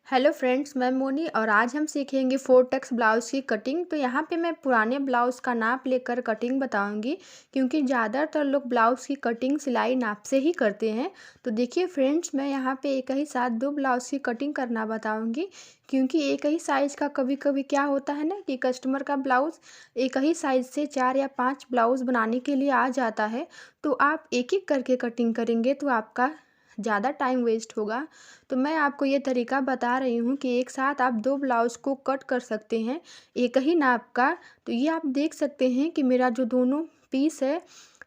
Hello friends, मैं मोनी और आज हम सीखेंगे फोर टक्स ब्लाउज़ की कटिंग। तो यहाँ पे मैं पुराने ब्लाउज़ का नाप लेकर कटिंग बताऊंगी, क्योंकि ज़्यादातर लोग ब्लाउज़ की कटिंग सिलाई नाप से ही करते हैं। तो देखिए फ्रेंड्स, मैं यहाँ पे एक ही साथ दो ब्लाउज़ की कटिंग करना बताऊंगी, क्योंकि एक ही साइज़ का कभी कभी क्या होता है ना कि कस्टमर का ब्लाउज़ एक ही साइज़ से 4 या 5 ब्लाउज़ बनाने के लिए आ जाता है। तो आप एक एक करके कटिंग करेंगे तो आपका ज़्यादा टाइम वेस्ट होगा। तो मैं आपको ये तरीका बता रही हूँ कि एक साथ आप दो ब्लाउज़ को कट कर सकते हैं एक ही नाप का। तो ये आप देख सकते हैं कि मेरा जो दोनों पीस है,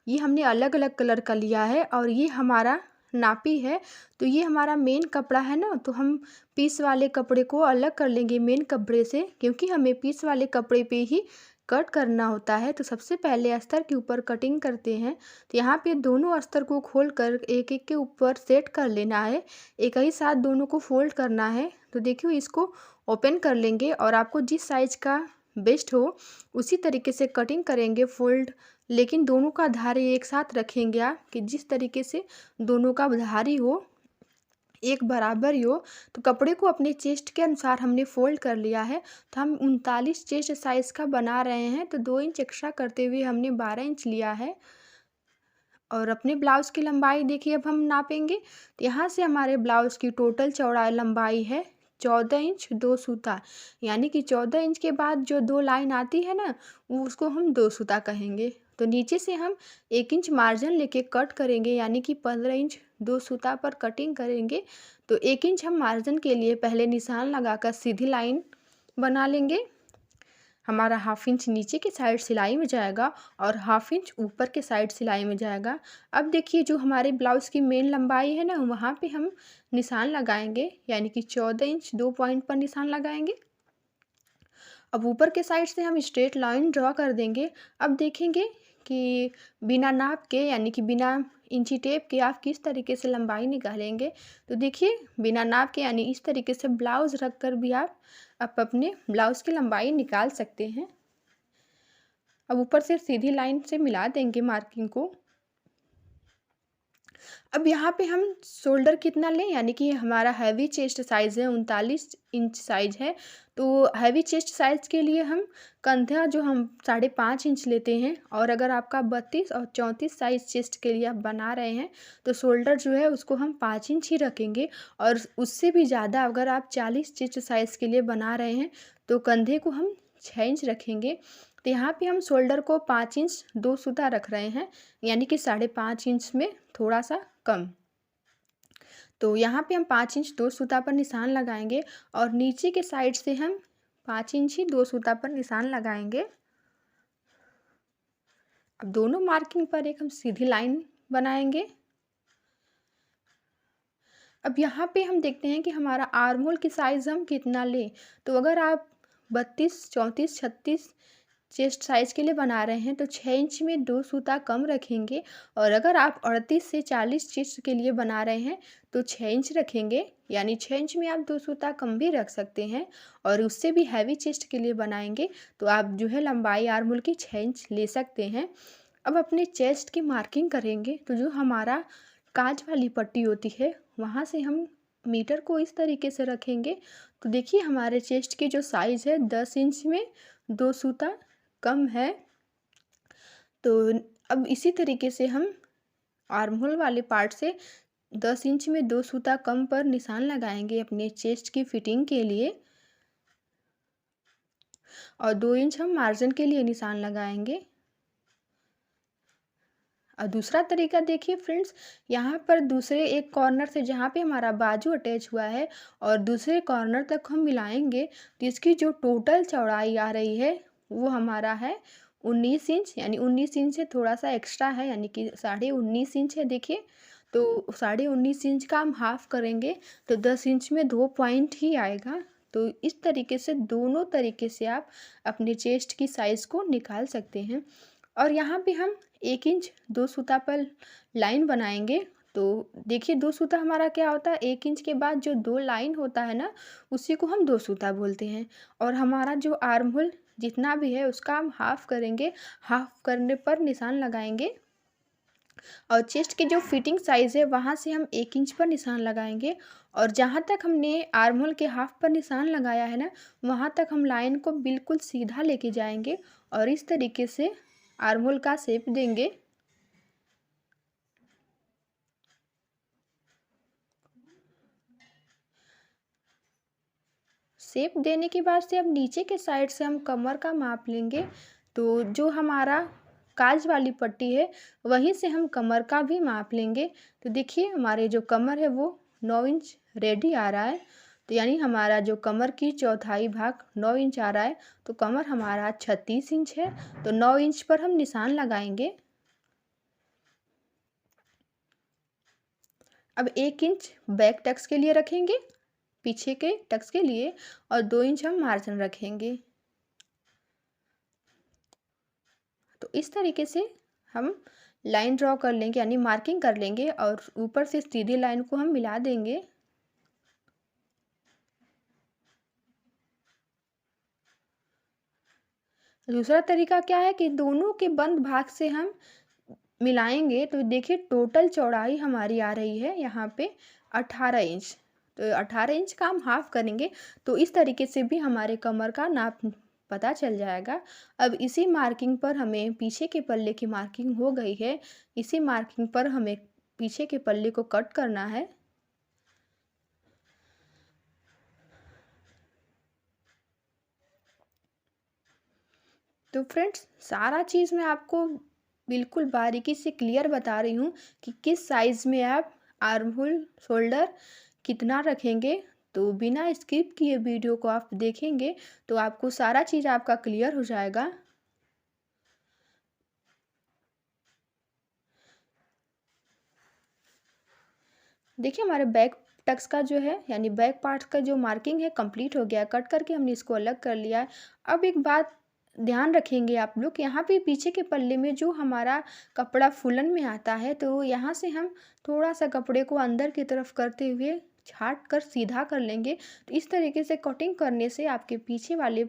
ये हमने अलग अलग कलर का लिया है और ये हमारा नापी है। तो ये हमारा मेन कपड़ा है ना, तो हम पीस वाले कपड़े को अलग कर लेंगे मेन कपड़े से, क्योंकि हमें पीस वाले कपड़े पे ही कट करना होता है। तो सबसे पहले अस्तर के ऊपर कटिंग करते हैं। तो यहाँ पे दोनों अस्तर को खोल कर एक एक के ऊपर सेट कर लेना है, एक ही साथ दोनों को फोल्ड करना है। तो देखिए, इसको ओपन कर लेंगे और आपको जिस साइज का बेस्ट हो उसी तरीके से कटिंग करेंगे फोल्ड। लेकिन दोनों का धारी एक साथ रखेंगे आप, कि जिस तरीके से दोनों का धारी हो एक बराबर ही हो। तो कपड़े को अपने चेस्ट के अनुसार हमने फोल्ड कर लिया है। तो हम 39 चेस्ट साइज़ का बना रहे हैं, तो 2 इंच एक्स्ट्रा करते हुए हमने 12 इंच लिया है। और अपने ब्लाउज़ की लंबाई देखिए, अब हम नापेंगे। तो यहाँ से हमारे ब्लाउज़ की टोटल चौड़ाई लंबाई है 14 इंच 2 सूता, यानी कि 14 इंच के बाद जो 2 लाइन आती है ना, वो उसको हम 2 सूता कहेंगे। तो नीचे से हम 1 इंच मार्जिन लेके कट करेंगे, यानी कि 15 इंच 2 सूता पर कटिंग करेंगे। तो 1 इंच हम मार्जिन के लिए पहले निशान लगाकर सीधी लाइन बना लेंगे। हमारा हाफ इंच नीचे की साइड सिलाई में जाएगा और हाफ इंच ऊपर के साइड सिलाई में जाएगा। अब देखिए, जो हमारे ब्लाउज़ की मेन लंबाई है ना, वहाँ पे हम निशान लगाएंगे, यानी कि 14 इंच 2 पॉइंट पर निशान लगाएंगे। अब ऊपर के साइड से हम स्ट्रेट लाइन ड्रॉ कर देंगे। अब देखेंगे कि बिना नाप के, यानी कि बिना इंची टेप के आप किस तरीके से लंबाई निकालेंगे। तो देखिए, बिना नाप के यानी इस तरीके से ब्लाउज़ रख कर भी आप अपने ब्लाउज़ की लंबाई निकाल सकते हैं। अब ऊपर से सीधी लाइन से मिला देंगे मार्किंग को। अब यहाँ पे हम शोल्डर कितना लें, यानी कि हमारा हैवी चेस्ट साइज़ है 39 इंच साइज़ है। तो हैवी चेस्ट साइज़ के लिए हम कंधा जो हम 5.5 इंच लेते हैं, और अगर आपका 32 और 34 साइज़ चेस्ट के लिए आप बना रहे हैं तो शोल्डर जो है उसको हम 5 इंच ही रखेंगे। और उससे भी ज़्यादा अगर आप 40 चेस्ट साइज़ के लिए बना रहे हैं तो कंधे को हम 6 इंच रखेंगे। तो यहाँ पे हम शोल्डर को 5 इंच 2 सूता रख रहे हैं, यानी कि 5.5 इंच में थोड़ा सा कम। तो यहाँ पे हम 5 इंच 2 सूता पर निशान लगाएंगे और नीचे के साइड से हम 5 इंच ही 2 सूता पर निशान लगाएंगे। अब दोनों मार्किंग पर एक हम सीधी लाइन बनाएंगे। अब यहाँ पे हम देखते हैं कि हमारा आर्म होल की साइज़ हम कितना लें। तो अगर आप 32 34 36 चेस्ट साइज़ के लिए बना रहे हैं तो 6 इंच में 2 सूता कम रखेंगे। और अगर आप 38 से 40 चेस्ट के लिए बना रहे हैं तो 6 इंच रखेंगे, यानी 6 इंच में आप 2 सूता कम भी रख सकते हैं। और उससे भी हैवी चेस्ट के लिए बनाएंगे तो आप जो है लंबाई आर्म होल की 6 इंच ले सकते हैं। अब अपने चेस्ट की मार्किंग करेंगे। तो जो हमारा काज वाली पट्टी होती है, वहाँ से हम मीटर को इस तरीके से रखेंगे। तो देखिए, हमारे चेस्ट की जो साइज़ है 10 इंच में 2 सूता कम है। तो अब इसी तरीके से हम आर्म होल वाले पार्ट से 10 इंच में 2 सूता कम पर निशान लगाएंगे अपने चेस्ट की फिटिंग के लिए, और 2 इंच हम मार्जिन के लिए निशान लगाएंगे। और दूसरा तरीका देखिए फ्रेंड्स, यहाँ पर दूसरे एक कॉर्नर से जहाँ पे हमारा बाजू अटैच हुआ है और दूसरे कॉर्नर तक हम मिलाएंगे, तो इसकी जो टोटल चौड़ाई आ रही है वो हमारा है 19 इंच, यानी 19 इंच से थोड़ा सा एक्स्ट्रा है, यानी कि 19.5 इंच है। देखिए, तो 19.5 इंच का हम हाफ करेंगे तो 10 इंच में 2 पॉइंट ही आएगा। तो इस तरीके से दोनों तरीके से आप अपने चेस्ट की साइज़ को निकाल सकते हैं। और यहाँ पे हम 1 इंच 2 सूता पर लाइन बनाएंगे। तो देखिए, 2 सूता हमारा क्या होता है, 1 इंच के बाद जो 2 लाइन होता है ना, उसी को हम 2 सूता बोलते हैं। और हमारा जो आर्म होल जितना भी है उसका हम हाफ करेंगे, हाफ करने पर निशान लगाएंगे। और चेस्ट की जो फिटिंग साइज़ है वहाँ से हम 1 इंच पर निशान लगाएंगे। और जहाँ तक हमने आर्म होल के हाफ पर निशान लगाया है ना, वहाँ तक हम लाइन को बिल्कुल सीधा लेके जाएंगे और इस तरीके से आर्म होल का शेप देंगे। शेप देने के बाद से अब नीचे के साइड से हम कमर का माप लेंगे। तो जो हमारा काज वाली पट्टी है वहीं से हम कमर का भी माप लेंगे। तो देखिए हमारे जो कमर है वो 9 इंच रेडी आ रहा है। तो यानी हमारा जो कमर की चौथाई भाग 9 इंच आ रहा है, तो कमर हमारा 36 इंच है। तो 9 इंच पर हम निशान लगाएंगे। अब 1 इंच बैक टक्स के लिए रखेंगे, पीछे के टक्स के लिए, और 2 इंच हम मार्जिन रखेंगे। तो इस तरीके से हम लाइन ड्रॉ कर लेंगे, यानी मार्किंग कर लेंगे और ऊपर से सीधी लाइन को हम मिला देंगे। दूसरा तरीका क्या है कि दोनों के बंद भाग से हम मिलाएंगे। तो देखिए टोटल चौड़ाई हमारी आ रही है यहाँ पे 18 इंच। तो 18 इंच का हम हाफ करेंगे। तो इस तरीके से भी हमारे कमर का नाप पता चल जाएगा। अब इसी मार्किंग पर हमें पीछे के पल्ले की मार्किंग हो गई है। इसी मार्किंग पर हमें पीछे के पल्ले को कट करना है। तो फ्रेंड्स सारा चीज़ मैं आपको बिल्कुल बारीकी से क्लियर बता रही हूँ कि किस साइज़ में आप आर्म होल शोल्डर कितना रखेंगे। तो बिना स्किप किए वीडियो को आप देखेंगे तो आपको सारा चीज़ आपका क्लियर हो जाएगा। देखिए हमारे बैक टक्स का जो है यानी बैक पार्ट का जो मार्किंग है कंप्लीट हो गया है। कट करके हमने इसको अलग कर लिया है। अब एक बात ध्यान रखेंगे आप लोग, यहाँ पे पीछे के पल्ले में जो हमारा कपड़ा फुलन में आता है, तो यहाँ से हम थोड़ा सा कपड़े को अंदर की तरफ करते हुए छाट कर सीधा कर लेंगे। तो इस तरीके से कटिंग करने से आपके पीछे वाले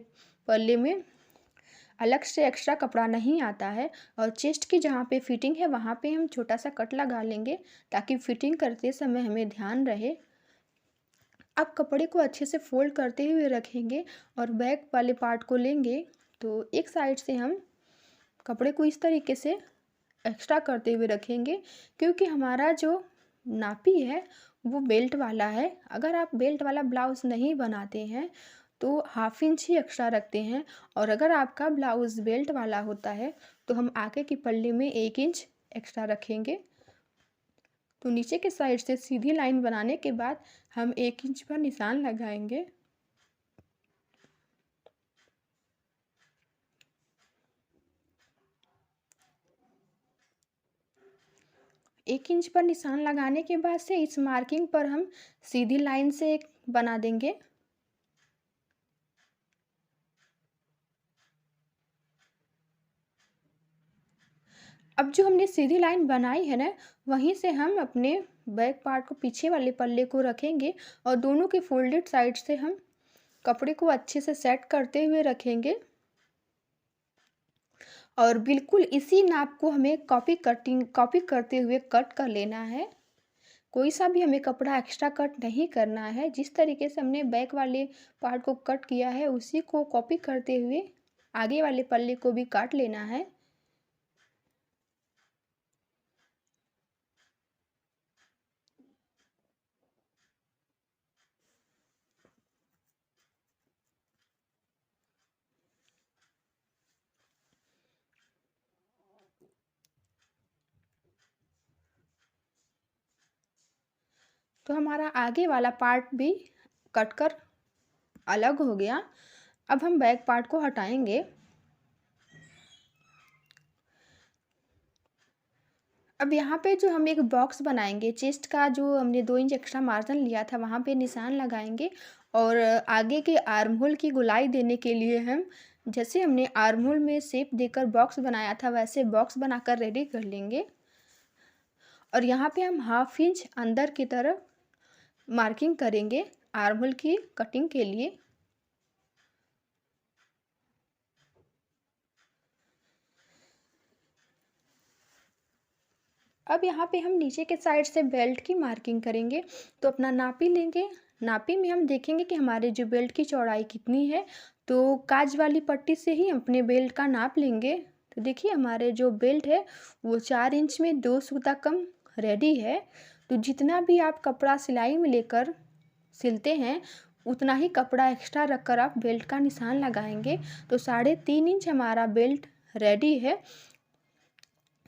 पल्ले में अलग से एक्स्ट्रा कपड़ा नहीं आता है। और चेस्ट की जहाँ पे फिटिंग है वहाँ पे हम छोटा सा कट लगा लेंगे ताकि फिटिंग करते समय हमें ध्यान रहे। अब कपड़े को अच्छे से फोल्ड करते हुए रखेंगे और बैक वाले पार्ट को लेंगे। तो एक साइड से हम कपड़े को इस तरीके से एक्स्ट्रा करते हुए रखेंगे, क्योंकि हमारा जो नापी है वो बेल्ट वाला है। अगर आप बेल्ट वाला ब्लाउज़ नहीं बनाते हैं तो हाफ इंच ही एक्स्ट्रा रखते हैं। और अगर आपका ब्लाउज़ बेल्ट वाला होता है तो हम आगे की पल्ले में 1 इंच एक्स्ट्रा रखेंगे। तो नीचे के साइड से सीधी लाइन बनाने के बाद हम 1 इंच पर निशान लगाएंगे। 1 इंच पर निशान लगाने के बाद से इस मार्किंग पर हम सीधी लाइन से एक बना देंगे। अब जो हमने सीधी लाइन बनाई है ना, वहीं से हम अपने बैक पार्ट को पीछे वाले पल्ले को रखेंगे और दोनों के फोल्डेड साइड से हम कपड़े को अच्छे से सेट करते हुए रखेंगे। और बिल्कुल इसी नाप को हमें कॉपी करते हुए कट कर लेना है। कोई सा भी हमें कपड़ा एक्स्ट्रा कट नहीं करना है। जिस तरीके से हमने बैक वाले पार्ट को कट किया है उसी को कॉपी करते हुए आगे वाले पल्ले को भी काट लेना है। तो हमारा आगे वाला पार्ट भी कट कर अलग हो गया। अब हम बैक पार्ट को हटाएंगे। अब यहाँ पे जो हम एक बॉक्स बनाएंगे, चेस्ट का जो हमने 2 इंच एक्स्ट्रा मार्जिन लिया था वहाँ पे निशान लगाएंगे। और आगे के आर्म होल की गोलाई देने के लिए हम जैसे हमने आर्म होल में शेप देकर बॉक्स बनाया था वैसे बॉक्स बनाकर रेडी कर लेंगे। और यहाँ पे हम हाफ इंच अंदर की तरफ मार्किंग करेंगे आर्म होल की कटिंग के लिए। अब यहाँ पे हम नीचे के साइड से बेल्ट की मार्किंग करेंगे। तो अपना नापी लेंगे, नापी में हम देखेंगे कि हमारे जो बेल्ट की चौड़ाई कितनी है, तो काज वाली पट्टी से ही अपने बेल्ट का नाप लेंगे। तो देखिए हमारे जो बेल्ट है वो 4 इंच में 2 सूता कम रेडी है। तो जितना भी आप कपड़ा सिलाई में लेकर सिलते हैं उतना ही कपड़ा एक्स्ट्रा रखकर आप बेल्ट का निशान लगाएंगे। तो 3.5 इंच हमारा बेल्ट रेडी है,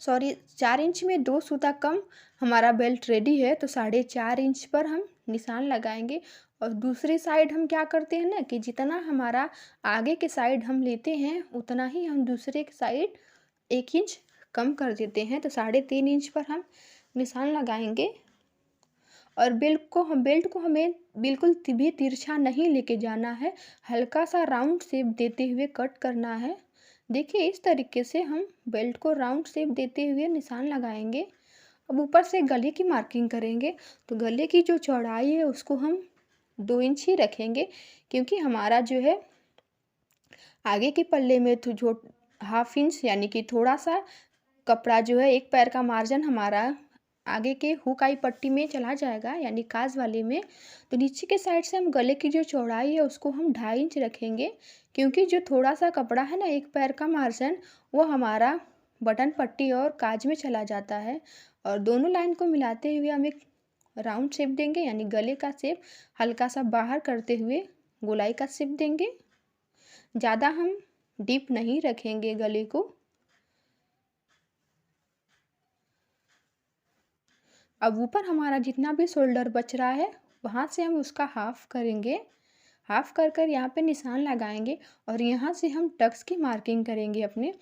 सॉरी 4 इंच में 2 सूता कम हमारा बेल्ट रेडी है। तो 4.5 इंच पर हम निशान लगाएंगे। और दूसरी साइड हम क्या करते हैं ना कि जितना हमारा आगे के साइड हम लेते हैं उतना ही हम दूसरे के साइड 1 इंच कम कर देते हैं। तो 3.5 इंच पर हम निशान लगाएंगे। और बेल्ट को हमें बिल्कुल भी तिरछा नहीं लेके जाना है, हल्का सा राउंड शेप देते हुए कट करना है। देखिए इस तरीके से हम बेल्ट को राउंड शेप देते हुए निशान लगाएंगे। अब ऊपर से गले की मार्किंग करेंगे। तो गले की जो चौड़ाई है उसको हम 2 इंच ही रखेंगे, क्योंकि हमारा जो है आगे के पल्ले में तो जो 1/2 इंच यानी कि थोड़ा सा कपड़ा जो है एक पैर का मार्जिन हमारा आगे के हुक आई पट्टी में चला जाएगा यानी काज वाले में। तो नीचे के साइड से हम गले की जो चौड़ाई है उसको हम 2.5 इंच रखेंगे, क्योंकि जो थोड़ा सा कपड़ा है ना एक पैर का मार्जिन वो हमारा बटन पट्टी और काज में चला जाता है। और दोनों लाइन को मिलाते हुए हम एक राउंड शेप देंगे, यानी गले का शेप हल्का सा बाहर करते हुए गोलाई का शेप देंगे। ज़्यादा हम डीप नहीं रखेंगे गले को। अब ऊपर हमारा जितना भी शोल्डर बच रहा है वहाँ से हम उसका हाफ करेंगे। हाफ कर यहाँ पे निशान लगाएंगे और यहाँ से हम टक्स की मार्किंग करेंगे अपने।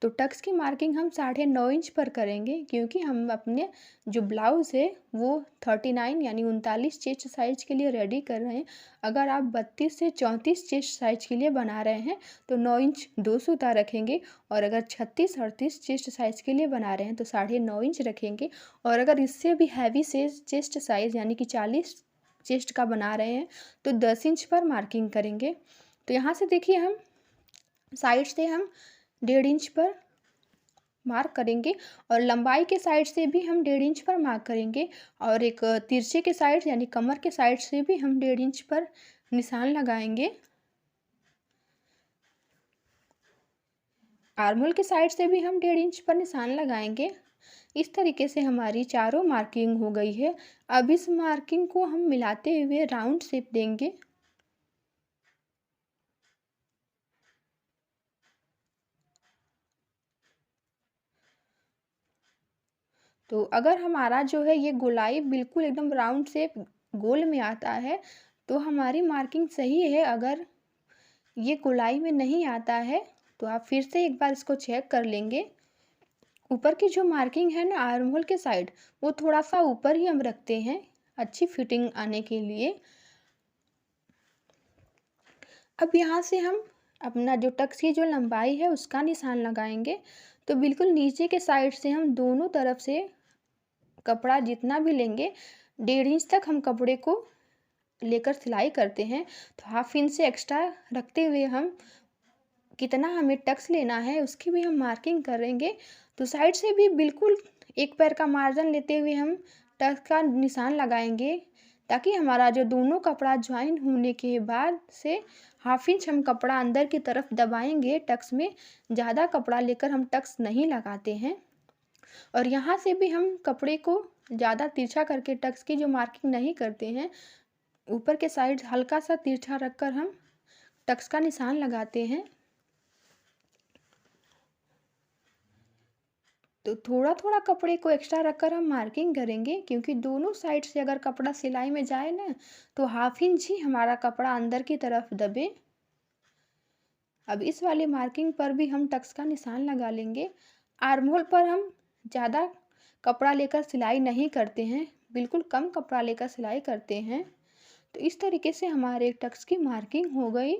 तो टक्स की मार्किंग हम 9.5 इंच पर करेंगे, क्योंकि हम अपने जो ब्लाउज़ है वो 39 यानी 39 चेस्ट साइज के लिए रेडी कर रहे हैं। अगर आप 32 से 34 चेस्ट साइज के लिए बना रहे हैं तो 9 इंच 2 सूता रखेंगे। और अगर 36-38 चेस्ट साइज के लिए बना रहे हैं तो 9.5 इंच रखेंगे। और अगर इससे भी हैवी से चेस्ट साइज़ यानी कि 40 चेस्ट का बना रहे हैं तो 10 इंच पर मार्किंग करेंगे। तो यहाँ से देखिए हम साइड से हम 1.5 इंच पर मार्क करेंगे और लंबाई के साइड से भी हम 1.5 इंच पर मार्क करेंगे। और एक तिरछे के साइड यानी कमर के साइड से भी हम 1.5 इंच पर निशान लगाएंगे। आर्महोल के साइड से भी हम 1.5 इंच पर निशान लगाएंगे। इस तरीके से हमारी चारों मार्किंग हो गई है। अब इस मार्किंग को हम मिलाते हुए राउंड शेप देंगे। तो अगर हमारा जो है ये गोलाई बिल्कुल एकदम राउंड शेप गोल में आता है तो हमारी मार्किंग सही है। अगर ये गोलाई में नहीं आता है तो आप फिर से एक बार इसको चेक कर लेंगे। ऊपर की जो मार्किंग है ना आर्म होल के साइड वो थोड़ा सा ऊपर ही हम रखते हैं अच्छी फिटिंग आने के लिए। अब यहाँ से हम अपना जो टक्स की जो लंबाई है उसका निशान लगाएंगे। तो बिल्कुल नीचे के साइड से हम दोनों तरफ से कपड़ा जितना भी लेंगे 1.5 इंच तक हम कपड़े को लेकर सिलाई करते हैं। तो 1/2 इंच से एक्स्ट्रा रखते हुए हम कितना हमें टक्स लेना है उसकी भी हम मार्किंग करेंगे। तो साइड से भी बिल्कुल एक पैर का मार्जिन लेते हुए हम टक्स का निशान लगाएंगे, ताकि हमारा जो दोनों कपड़ा ज्वाइन होने के बाद से 1/2 इंच हम कपड़ा अंदर की तरफ दबाएंगे। टक्स में ज़्यादा कपड़ा लेकर हम टक्स नहीं लगाते हैं। और यहाँ से भी हम कपड़े को ज़्यादा तिरछा करके टक्स की जो मार्किंग नहीं करते हैं। ऊपर के साइड हल्का सा तिरछा रखकर हम टक्स का निशान लगाते हैं। तो थोड़ा थोड़ा कपड़े को एक्स्ट्रा रखकर हम मार्किंग करेंगे, क्योंकि दोनों साइड से अगर कपड़ा सिलाई में जाए ना तो 1/2 इंच ही हमारा कपड़ा अंदर की तरफ दबे। अब इस वाली मार्किंग पर भी हम टक्स का निशान लगा लेंगे। आर्म होल पर हम ज़्यादा कपड़ा लेकर सिलाई नहीं करते हैं, बिल्कुल कम कपड़ा लेकर सिलाई करते हैं। तो इस तरीके से हमारे टक्स की मार्किंग हो गई।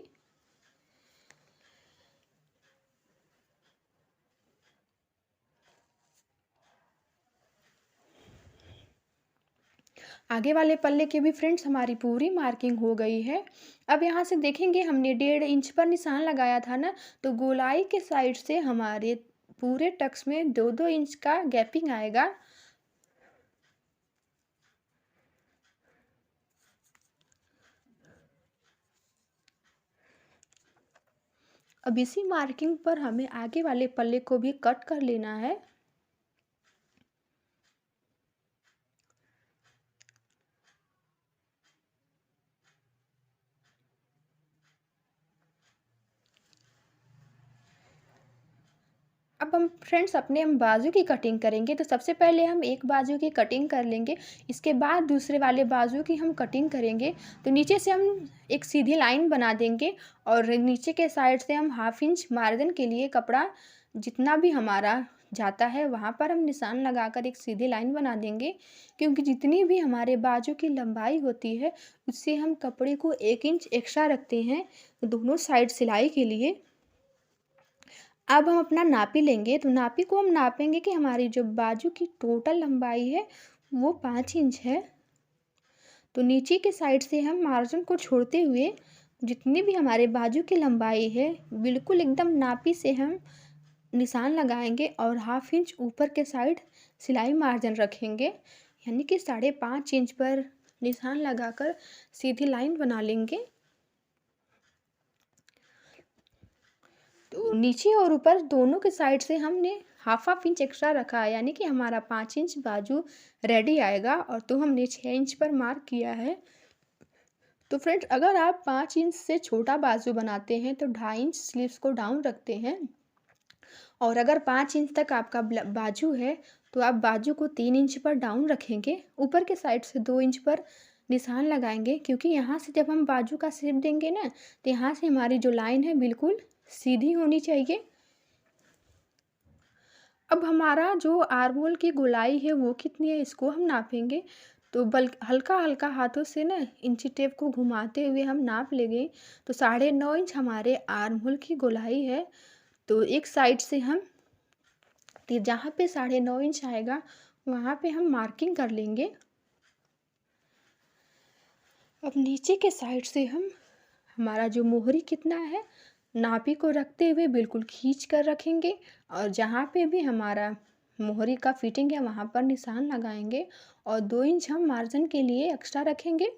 आगे वाले पल्ले की भी फ्रेंड्स हमारी पूरी मार्किंग हो गई है। अब यहाँ से देखेंगे हमने 1.5 इंच पर निशान लगाया था ना, तो गोलाई के साइड से हमारे पूरे टक्स में 2-2 इंच का गैपिंग आएगा। अब इसी मार्किंग पर हमें आगे वाले पल्ले को भी कट कर लेना है। अब हम फ्रेंड्स अपने हम बाजू की कटिंग करेंगे, तो सबसे पहले हम एक बाजू की कटिंग कर लेंगे, इसके बाद दूसरे वाले बाजू की हम कटिंग करेंगे। तो नीचे से हम एक सीधी लाइन बना देंगे और नीचे के साइड से हम 1/2 इंच मार्जिन के लिए कपड़ा जितना भी हमारा जाता है वहाँ पर हम निशान लगाकर एक सीधी लाइन बना देंगे, क्योंकि जितनी भी हमारे बाजू की लंबाई होती है उससे हम कपड़े को 1 इंच एक्स्ट्रा रखते हैं दोनों साइड सिलाई के लिए। अब हम अपना नापी लेंगे, तो नापी को हम नापेंगे कि हमारी जो बाजू की टोटल लंबाई है वो 5 इंच है। तो नीचे के साइड से हम मार्जिन को छोड़ते हुए जितनी भी हमारे बाजू की लंबाई है बिल्कुल एकदम नापी से हम निशान लगाएंगे और 1/2 इंच ऊपर के साइड सिलाई मार्जिन रखेंगे, यानी कि 5.5 इंच पर निशान लगाकर सीधी लाइन बना लेंगे। तो नीचे और ऊपर दोनों के साइड से हमने 1/2 इंच एक्स्ट्रा रखा है, यानी कि हमारा 5 इंच बाजू रेडी आएगा, और तो हमने 6 इंच पर मार्क किया है। तो फ्रेंड्स अगर आप 5 इंच से छोटा बाजू बनाते हैं तो 2.5 इंच स्लीव्स को डाउन रखते हैं, और अगर 5 इंच तक आपका बाजू है तो आप बाजू को 3 इंच पर डाउन रखेंगे, ऊपर के साइड से 2 इंच पर निशान लगाएंगे, क्योंकि यहाँ से जब हम बाजू का शेप देंगे ना तो यहाँ से हमारी जो लाइन है बिल्कुल सीधी होनी चाहिए। अब हमारा जो आर्म होल की गोलाई है वो कितनी है इसको हम नापेंगे, तो हल्का हल्का हाथों से ना इंची टेप को घुमाते हुए हम नाप लेंगे। तो 9.5 इंच हमारे आर्म होल की गोलाई है, तो एक साइड से हम जहाँ पे 9.5 इंच आएगा वहाँ पे हम मार्किंग कर लेंगे। अब नीचे के साइड से हम हमारा जो मोहरी कितना है नापी को रखते हुए बिल्कुल खींच कर रखेंगे, और जहाँ पे भी हमारा मोहरी का फिटिंग है वहाँ पर निशान लगाएंगे, और 2 इंच हम मार्जिन के लिए एक्स्ट्रा रखेंगे।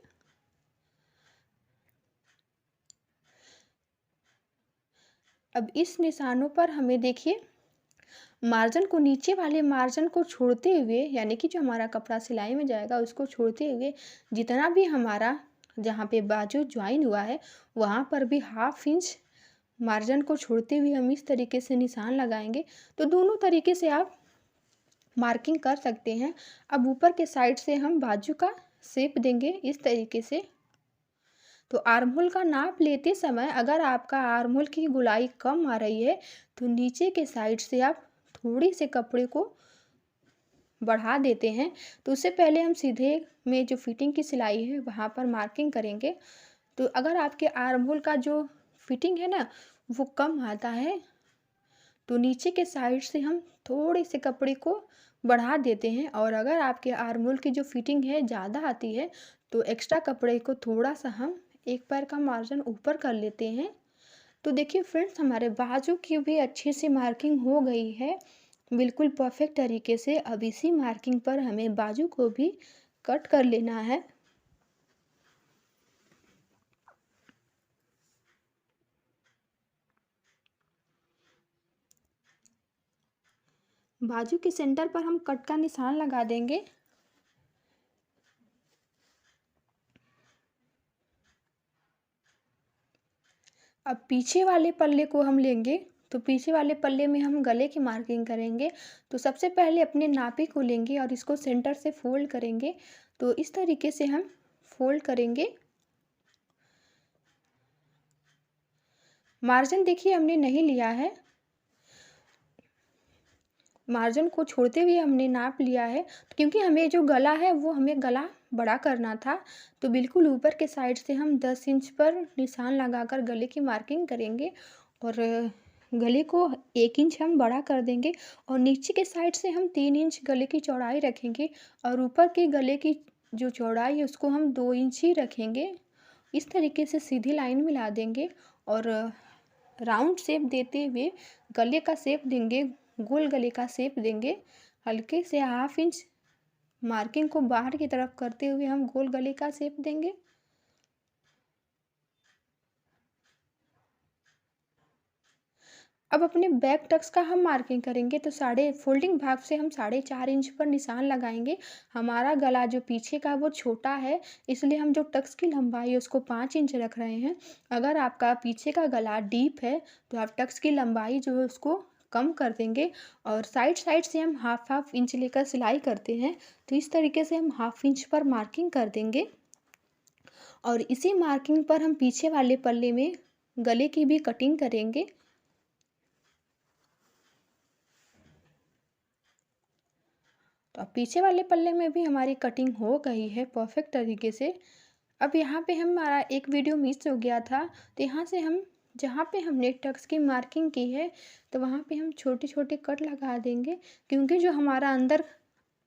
अब इस निशानों पर हमें देखिए मार्जिन को नीचे वाले मार्जिन को छोड़ते हुए, यानी कि जो हमारा कपड़ा सिलाई में जाएगा उसको छोड़ते हुए जितना भी हमारा जहाँ पे बाजू ज्वाइन हुआ है वहाँ पर भी 1/2 इंच मार्जिन को छोड़ते हुए हम इस तरीके से निशान लगाएंगे। तो दोनों तरीके से आप मार्किंग कर सकते हैं। अब ऊपर के साइड से हम बाजू का शेप देंगे इस तरीके से। तो आर्म होल का नाप लेते समय अगर आपका आर्म होल की गोलाई कम आ रही है तो नीचे के साइड से आप थोड़ी से कपड़े को बढ़ा देते हैं। तो उससे पहले हम सीधे में जो फिटिंग की सिलाई है वहाँ पर मार्किंग करेंगे। तो अगर आपके आर्म होल का जो फिटिंग है ना वो कम आता है तो नीचे के साइड से हम थोड़े से कपड़े को बढ़ा देते हैं, और अगर आपके आर्म होल की जो फिटिंग है ज़्यादा आती है तो एक्स्ट्रा कपड़े को थोड़ा सा हम एक पैर का मार्जिन ऊपर कर लेते हैं। तो देखिए फ्रेंड्स हमारे बाजू की भी अच्छे से मार्किंग हो गई है बिल्कुल परफेक्ट तरीके से। अब इसी मार्किंग पर हमें बाजू को भी कट कर लेना है। बाजू के सेंटर पर हम कट का निशान लगा देंगे। अब पीछे वाले पल्ले को हम लेंगे, तो पीछे वाले पल्ले में हम गले की मार्किंग करेंगे। तो सबसे पहले अपने नापी को लेंगे और इसको सेंटर से फोल्ड करेंगे। तो इस तरीके से हम फोल्ड करेंगे। मार्जिन देखिए हमने नहीं लिया है, मार्जिन को छोड़ते हुए हमने नाप लिया है, क्योंकि हमें जो गला है वो हमें गला बड़ा करना था। तो बिल्कुल ऊपर के साइड से हम 10 इंच पर निशान लगाकर गले की मार्किंग करेंगे, और गले को 1 इंच हम बड़ा कर देंगे, और नीचे के साइड से हम 3 इंच गले की चौड़ाई रखेंगे, और ऊपर के गले की जो चौड़ाई है उसको हम 2 इंच ही रखेंगे। इस तरीके से सीधी लाइन मिला देंगे और राउंड शेप देते हुए गले का शेप देंगे, गोल गले का शेप देंगे। हल्के से 1/2 इंच मार्किंग को बाहर की तरफ करते हुए हम गोल गले का शेप देंगे। अब अपने बैक टक्स का हम मार्किंग करेंगे तो साढ़े फोल्डिंग भाग से हम 4.5 इंच पर निशान लगाएंगे। हमारा गला जो पीछे का वो छोटा है, इसलिए हम जो टक्स की लंबाई है उसको 5 इंच रख रहे हैं। अगर आपका पीछे का गला डीप है तो आप टक्स की लंबाई जो है उसको कम कर देंगे। और साइड साइड से हम हाफ हाफ इंच लेकर सिलाई करते हैं, तो इस तरीके से हम हाफ इंच पर मार्किंग कर देंगे। और इसी मार्किंग पर हम पीछे वाले पल्ले में गले की भी कटिंग करेंगे। तो अब पीछे वाले पल्ले में भी हमारी कटिंग हो गई है परफेक्ट तरीके से। अब यहाँ पे हमारा एक वीडियो मिस हो गया था, तो यहाँ से हम जहाँ पे हमने टक्स की मार्किंग की है तो वहाँ पे हम छोटे छोटे कट लगा देंगे, क्योंकि जो हमारा अंदर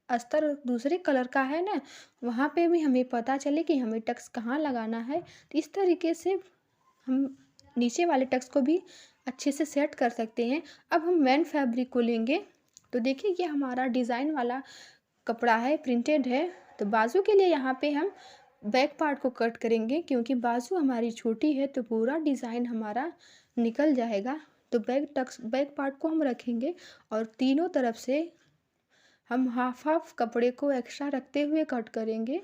अस्तर दूसरे कलर का है ना, वहाँ पे भी हमें पता चले कि हमें टक्स कहाँ लगाना है। तो इस तरीके से हम नीचे वाले टक्स को भी अच्छे से सेट कर सकते हैं। अब हम मेन फैब्रिक को लेंगे, तो देखिए ये हमारा डिज़ाइन वाला कपड़ा है, प्रिंटेड है। तो बाजू के लिए यहाँ पे हम बैक पार्ट को कट करेंगे, क्योंकि बाजू हमारी छोटी है तो पूरा डिज़ाइन हमारा निकल जाएगा। तो बैक पार्ट को हम रखेंगे और तीनों तरफ से हम हाफ हाफ कपड़े को एक्स्ट्रा रखते हुए कट करेंगे।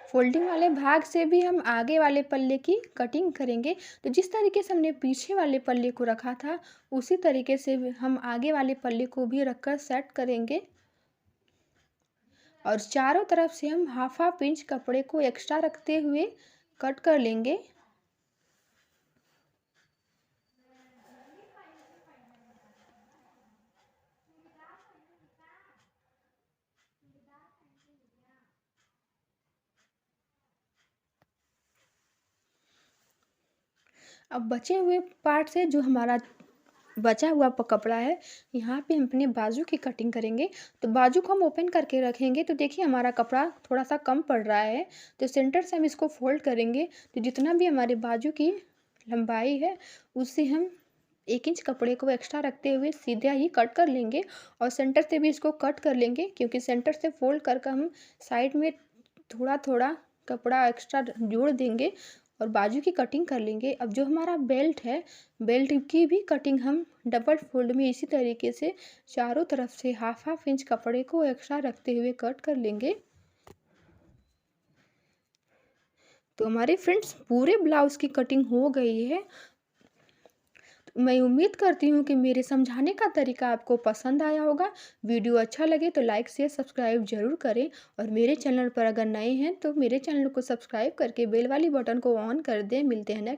फोल्डिंग वाले भाग से भी हम आगे वाले पल्ले की कटिंग करेंगे। तो जिस तरीके से हमने पीछे वाले पल्ले को रखा था, उसी तरीके से हम आगे वाले पल्ले को भी रखकर सेट करेंगे। और चारों तरफ से हम हाफ हाफ इंच कपड़े को एक्स्ट्रा रखते हुए कट कर लेंगे। अब बचे हुए पार्ट से जो हमारा बचा हुआ कपड़ा है, यहाँ पे हम अपने बाजू की कटिंग करेंगे। तो बाजू को हम ओपन करके रखेंगे, तो देखिए हमारा कपड़ा थोड़ा सा कम पड़ रहा है, तो सेंटर से हम इसको फोल्ड करेंगे। तो जितना भी हमारे बाजू की लंबाई है उससे हम 1 इंच कपड़े को एक्स्ट्रा रखते हुए सीधा ही कट कर लेंगे। और सेंटर से भी इसको कट कर लेंगे, क्योंकि सेंटर से फोल्ड कर हम साइड में थोड़ा थोड़ा कपड़ा एक्स्ट्रा जोड़ देंगे और बाजू की कटिंग कर लेंगे। अब जो हमारा बेल्ट है, बेल्ट की भी कटिंग हम डबल फोल्ड में इसी तरीके से चारों तरफ से हाफ हाफ इंच कपड़े को एक्स्ट्रा रखते हुए कट कर लेंगे। तो हमारे फ्रेंड्स पूरे ब्लाउज की कटिंग हो गई है। तो मैं उम्मीद करती हूँ कि मेरे समझाने का तरीका आपको पसंद आया होगा। वीडियो अच्छा लगे तो लाइक शेयर सब्सक्राइब जरूर करें, और मेरे चैनल पर अगर नए हैं तो मेरे चैनल को सब्सक्राइब करके बेल वाली बटन को ऑन कर दें। मिलते हैं नेक्स्ट